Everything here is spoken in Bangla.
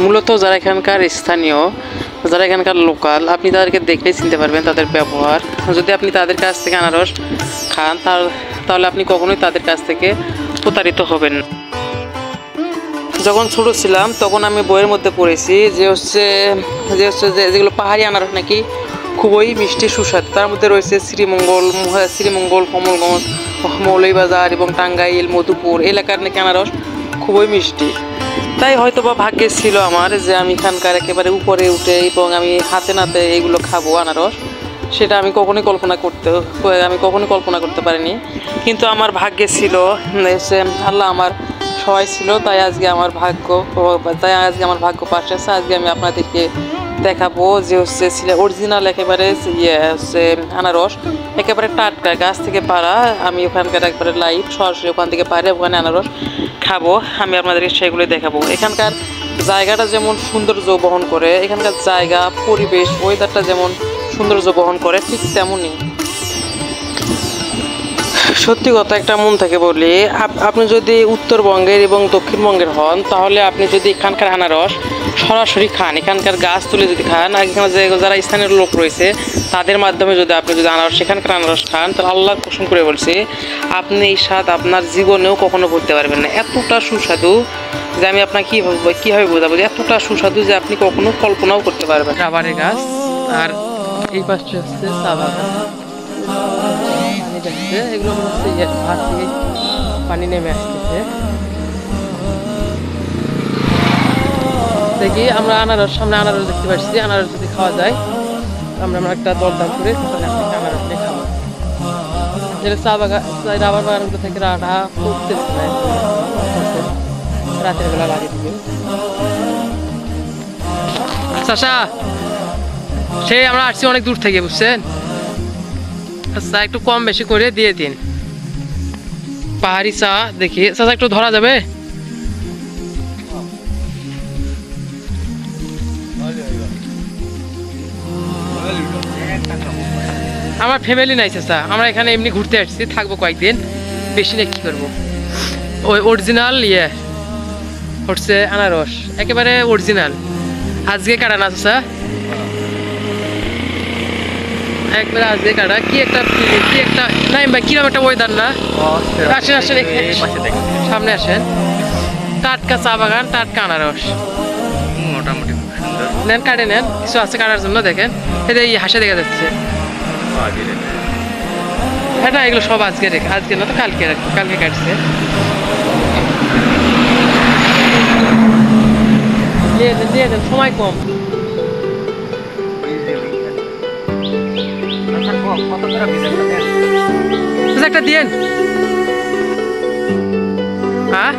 মূলত যারা এখানকার স্থানীয়, যারা এখানকার লোকাল, আপনি তাদেরকে দেখলেই চিনতে পারবেন তাদের ব্যবহার। যদি আপনি তাদের কাছ থেকে আনারস খান তাহলে আপনি কখনোই তাদের কাছ থেকে প্রতারিত হবেন না। যখন ছোটো ছিলাম তখন আমি বইয়ের মধ্যে পড়েছি যে যেগুলো পাহাড়ি আনারস নাকি খুবই মিষ্টি সুস্বাদু। তার মধ্যে রয়েছে শ্রীমঙ্গল, কমলগঞ্জ, মৌলভীবাজার এবং টাঙ্গাইল, মধুপুর এলাকার নাকি আনারস খুবই মিষ্টি। তাই হয়তো বা ভাগ্যে ছিল আমার যে আমি এখানকার একেবারে উপরে উঠে এবং আমি হাতে নাতে এগুলো খাবো আনারস, সেটা আমি কখনোই কল্পনা করতে পারিনি। কিন্তু আমার ভাগ্যে ছিল, আল্লাহ আমার সবাই ছিল, তাই আজকে আমার ভাগ্য পাশে আছে। আজকে আমি আপনাদেরকে দেখাবো যে অরিজিনাল একেবারে আনারস, একেবারে টাটকা গাছ থেকে পাড়া। আমি ওখানকার একবারে লাইভ সরাসরি ওখান থেকে পাড়ে ওখানে আনারস খাবো। আমি আপনাদেরকে সেগুলোই দেখাবো। এখানকার জায়গাটা যেমন সৌন্দর্য বহন করে, এখানকার জায়গা, পরিবেশ, ওয়েদারটা যেমন সৌন্দর্য বহন করে, ঠিক তেমনই সত্যি কথা একটা মন থেকে বলি, আপনি যদি উত্তরবঙ্গের এবং দক্ষিণবঙ্গের হন, তাহলে আপনি যদি এখানকার আনারস সরাসরি খান, এখানকার গাছ তুলে যদি খান, এখানে যারা স্থানীয় লোক রয়েছে তাদের মাধ্যমে যদি আপনি আনারস সেখানকার আনারস খান, তাহলে আল্লাহ কসম করে বলছি আপনি এই স্বাদ আপনার জীবনেও কখনো ভুলতে পারবেন না। এতটা সুস্বাদু যে আমি আপনাকে কীভাবে বোঝাবো, এতটা সুস্বাদু যে আপনি কখনো কল্পনাও করতে পারবেন। রাবারের গাছ, আর এই পাশে হচ্ছে চা বাগান। এগুলো হচ্ছে ভাত থেকে পানি নেমে আসতেছে। দেখি আমরা সামনে আনারস দেখতে পাচ্ছি। আনারস যদি খাওয়া যায় আমরা একটা দরদাম করে আনারস দিয়ে খাবো। যেটা চা বাগান, রাবার বাগানগুলো থেকে করতেছে না, রাতের বেলা লাগিয়ে দিবে। চাষা সেই আমরা আসছি অনেক দূর থেকে, বুঝছেন? আচ্ছা একটু কম বেশি করে দিয়ে দিন। পাহাড়ি চা দেখি চাচা একটু ধরা যাবে? আমার ফ্যামিলি নাই চাচা, আমরা এখানে এমনি ঘুরতে আসছি, থাকবো কয়েকদিন, বেশি না কি করবো। ওই অরিজিনাল হচ্ছে আনারস, একেবারে অরিজিনাল, আজকে কাটা না চাচা, একবারে আজকে কাটা। কি একটা নাই ভাই, কিরকম একটা ওয়েদার না? আসেন সামনে আসেন। টাটকা চা বাগান, টাটকা আনারস, মোটামুটি নেন, কাটে নেন, কিছু আছে কাটার জন্য। দেখেন এই হাসে দেখা যাচ্ছে। হ্যাঁ না, এগুলো সব আজকে না তো কালকে কাটছে। দিয়ে দেন, সময় কম। একটা দিয়েন। হ্যাঁ